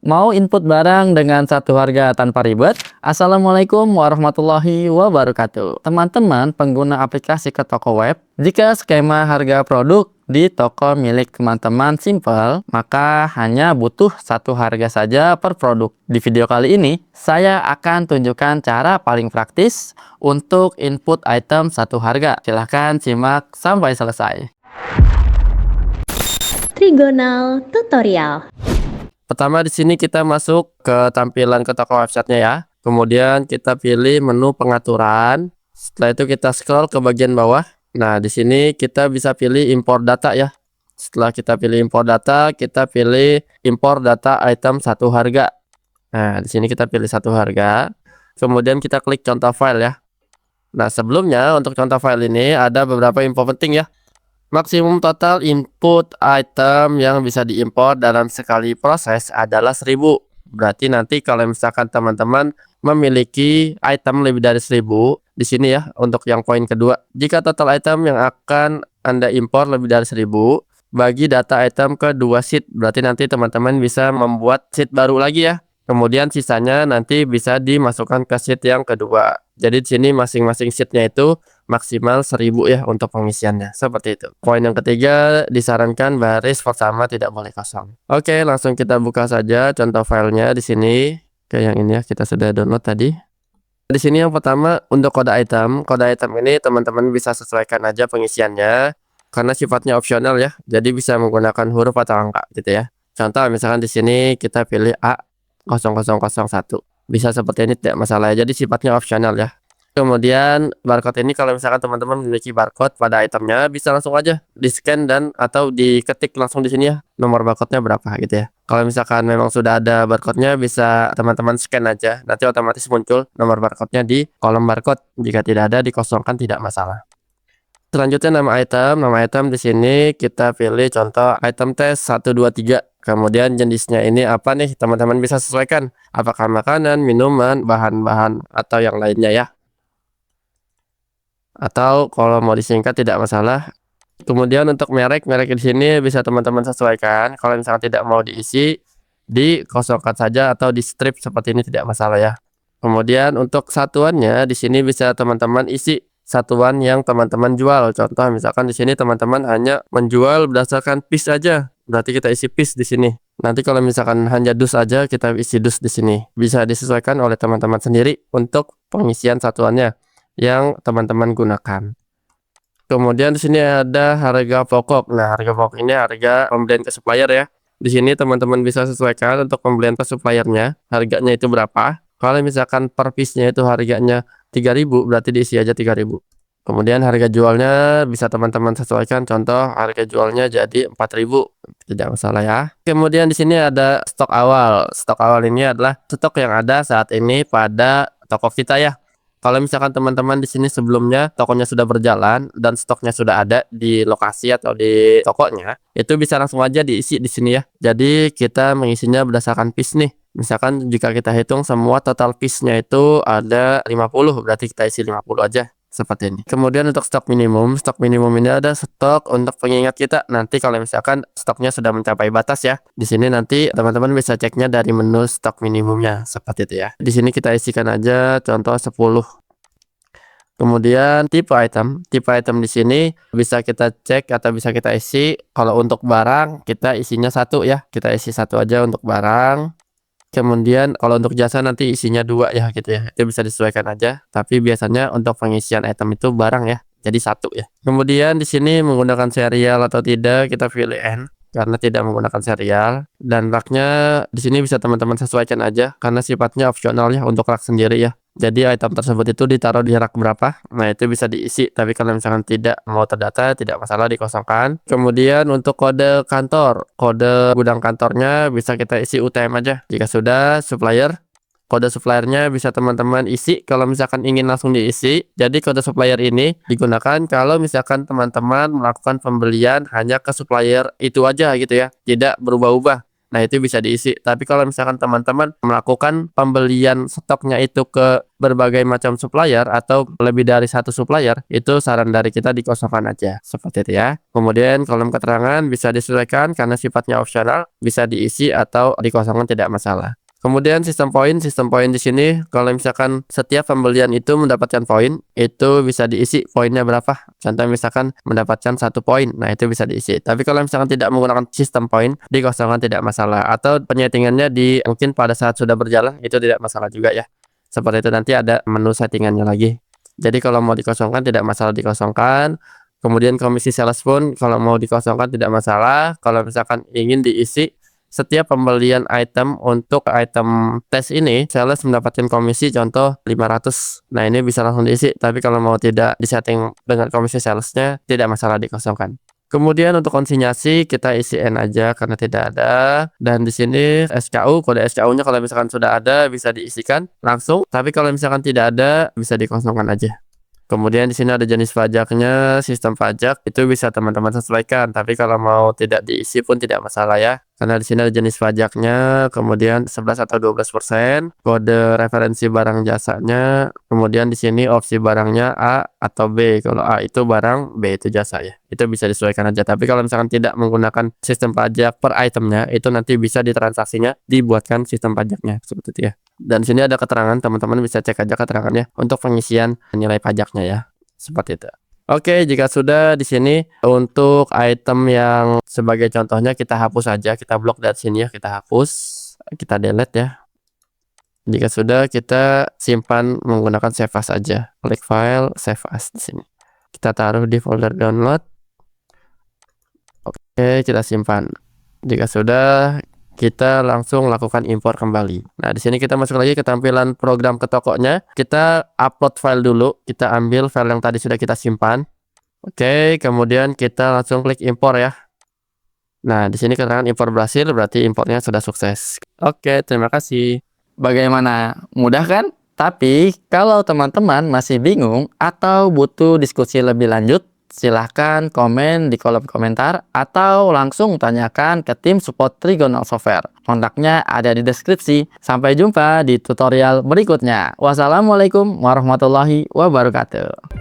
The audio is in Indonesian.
Mau input barang dengan satu harga tanpa ribet? Assalamualaikum warahmatullahi wabarakatuh. Teman-teman pengguna aplikasi ke toko web, jika skema harga produk di toko milik teman-teman simple, maka hanya butuh satu harga saja per produk. Di video kali ini, saya akan tunjukkan cara paling praktis untuk input item satu harga. Silahkan simak sampai selesai. Trigonal Tutorial. Pertama di sini kita masuk ke tampilan ke toko websitenya ya. Kemudian kita pilih menu pengaturan. Setelah itu kita scroll ke bagian bawah. Nah, di sini kita bisa pilih import data ya. Setelah kita pilih import data, kita pilih import data item satu harga. Nah, di sini kita pilih satu harga. Kemudian kita klik contoh file ya. Nah, sebelumnya untuk contoh file ini ada beberapa info penting ya. Maksimum total input item yang bisa diimpor dalam sekali proses adalah 1000. Berarti nanti kalau misalkan teman-teman memiliki item lebih dari 1000, di sini ya untuk yang poin kedua. Jika total item yang akan Anda impor lebih dari 1000, bagi data item ke 2 sheet. Berarti nanti teman-teman bisa membuat sheet baru lagi ya. Kemudian sisanya nanti bisa dimasukkan ke sheet yang kedua. Jadi di sini masing-masing sheetnya itu maksimal 1000 ya untuk pengisiannya, seperti itu. Poin yang ketiga, disarankan baris pertama tidak boleh kosong. Oke, langsung kita buka saja contoh filenya di sini. Kayak yang ini ya, kita sudah download tadi. Di sini yang pertama untuk kode item. Kode item ini teman-teman bisa sesuaikan aja pengisiannya karena sifatnya opsional ya. Jadi bisa menggunakan huruf atau angka gitu ya. Contoh misalkan di sini kita pilih A0001. Bisa seperti ini tidak masalah ya. Jadi sifatnya opsional ya. Kemudian barcode ini kalau misalkan teman-teman memiliki barcode pada itemnya, bisa langsung aja di scan dan atau diketik langsung di sini ya nomor barcode-nya berapa gitu ya. Kalau misalkan memang sudah ada barcode-nya, bisa teman-teman scan aja, nanti otomatis muncul nomor barcode-nya di kolom barcode. Jika tidak ada, dikosongkan tidak masalah. Selanjutnya nama item di sini kita pilih contoh item test 123. Kemudian jenisnya ini apa nih, teman-teman bisa sesuaikan, apakah makanan, minuman, bahan-bahan atau yang lainnya ya. Atau kalau mau disingkat tidak masalah. Kemudian untuk merek di sini bisa teman-teman sesuaikan. Kalau misalnya tidak mau diisi, dikosongkan saja atau di strip seperti ini tidak masalah ya. Kemudian untuk satuannya di sini bisa teman-teman isi satuan yang teman-teman jual. Contoh misalkan di sini teman-teman hanya menjual berdasarkan piece aja, berarti kita isi piece di sini. Nanti kalau misalkan hanya dus aja, kita isi dus di sini. Bisa disesuaikan oleh teman-teman sendiri untuk pengisian satuannya yang teman-teman gunakan. Kemudian di sini ada harga pokok. Nah, harga pokok ini harga pembelian ke supplier ya. Di sini teman-teman bisa sesuaikan untuk pembelian ke suppliernya, harganya itu berapa. Kalau misalkan per piece-nya itu harganya 3000, berarti diisi aja 3000. Kemudian harga jualnya bisa teman-teman sesuaikan, contoh harga jualnya jadi 4000, tidak masalah ya. Kemudian di sini ada stok awal. Stok awal ini adalah stok yang ada saat ini pada toko kita ya. Kalau misalkan teman-teman di sini sebelumnya tokonya sudah berjalan dan stoknya sudah ada di lokasi atau di tokonya, itu bisa langsung aja diisi di sini ya. Jadi kita mengisinya berdasarkan piece nih. Misalkan jika kita hitung semua total piece-nya itu ada 50, berarti kita isi 50 aja. Seperti ini. Kemudian untuk stok minimum ini ada stok untuk pengingat kita. Nanti kalau misalkan stoknya sudah mencapai batas ya, di sini nanti teman-teman bisa ceknya dari menu stok minimumnya seperti itu ya. Di sini kita isikan aja contoh 10. Kemudian tipe item di sini bisa kita cek atau bisa kita isi. Kalau untuk barang kita isinya satu ya, kita isi satu aja untuk barang. Kemudian kalau untuk jasa nanti isinya 2 ya gitu ya. Itu bisa disesuaikan aja. Tapi biasanya untuk pengisian item itu barang ya. Jadi 1 ya. Kemudian di sini menggunakan serial atau tidak, kita pilih N karena tidak menggunakan serial. Dan raknya di sini bisa teman-teman sesuaikan aja karena sifatnya opsional ya untuk rak sendiri ya. Jadi item tersebut itu ditaruh di rak berapa, nah itu bisa diisi. Tapi kalau misalkan tidak mau terdata, tidak masalah, dikosongkan. Kemudian untuk kode kantor, kode gudang kantornya bisa kita isi UTM aja. Jika sudah supplier, kode suppliernya bisa teman-teman isi kalau misalkan ingin langsung diisi. Jadi kode supplier ini digunakan kalau misalkan teman-teman melakukan pembelian hanya ke supplier itu aja gitu ya, tidak berubah-ubah. Nah, itu bisa diisi. Tapi kalau misalkan teman-teman melakukan pembelian stoknya itu ke berbagai macam supplier atau lebih dari satu supplier, itu saran dari kita dikosongkan aja. Seperti itu ya. Kemudian kolom keterangan bisa disesuaikan karena sifatnya opsional, bisa diisi atau dikosongkan tidak masalah. Kemudian sistem poin di sini kalau misalkan setiap pembelian itu mendapatkan poin, itu bisa diisi poinnya berapa. Contoh misalkan mendapatkan 1 poin, nah itu bisa diisi. Tapi kalau misalkan tidak menggunakan sistem poin, dikosongkan tidak masalah. Atau penyetingannya di mungkin pada saat sudah berjalan itu tidak masalah juga ya. Seperti itu, nanti ada menu settingannya lagi. Jadi kalau mau dikosongkan tidak masalah dikosongkan. Kemudian komisi sales pun kalau mau dikosongkan tidak masalah. Kalau misalkan ingin diisi setiap pembelian item untuk item tes ini, sales mendapatkan komisi contoh 500. Nah, ini bisa langsung diisi. Tapi kalau mau tidak disetting dengan komisi salesnya, tidak masalah dikosongkan. Kemudian untuk konsinyasi kita isi N aja karena tidak ada. Dan di sini SKU, kode SKU-nya kalau misalkan sudah ada bisa diisikan langsung. Tapi kalau misalkan tidak ada bisa dikosongkan aja. Kemudian di sini ada jenis pajaknya, sistem pajak itu bisa teman-teman sesuaikan. Tapi kalau mau tidak diisi pun tidak masalah ya. Karena di sini ada jenis pajaknya, kemudian 11 atau 12%, kode referensi barang jasanya, kemudian di sini opsi barangnya A atau B. Kalau A itu barang, B itu jasa ya. Itu bisa disesuaikan aja. Tapi kalau misalkan tidak menggunakan sistem pajak per itemnya, itu nanti bisa di transaksinya dibuatkan sistem pajaknya seperti itu ya. Dan di sini ada keterangan, teman-teman bisa cek aja keterangannya untuk pengisian nilai pajaknya ya. Seperti itu. Oke, jika sudah di sini untuk item yang sebagai contohnya kita hapus saja, kita blok dari sini ya, kita hapus, kita delete ya. Jika sudah kita simpan menggunakan save as aja. Klik file, save as di sini. Kita taruh di folder download. Oke, kita simpan. Jika sudah, kita langsung lakukan impor kembali. Nah, di sini kita masuk lagi ke tampilan program ke tokonya. Kita upload file dulu. Kita ambil file yang tadi sudah kita simpan. Oke, kemudian kita langsung klik impor ya. Nah, di sini keterangan impor berhasil, berarti impornya sudah sukses. Oke, terima kasih. Bagaimana? Mudah kan? Tapi kalau teman-teman masih bingung atau butuh diskusi lebih lanjut, silahkan komen di kolom komentar atau langsung tanyakan ke tim support Trigonal Software. Kontaknya ada di deskripsi. Sampai jumpa di tutorial berikutnya. Wassalamualaikum warahmatullahi wabarakatuh.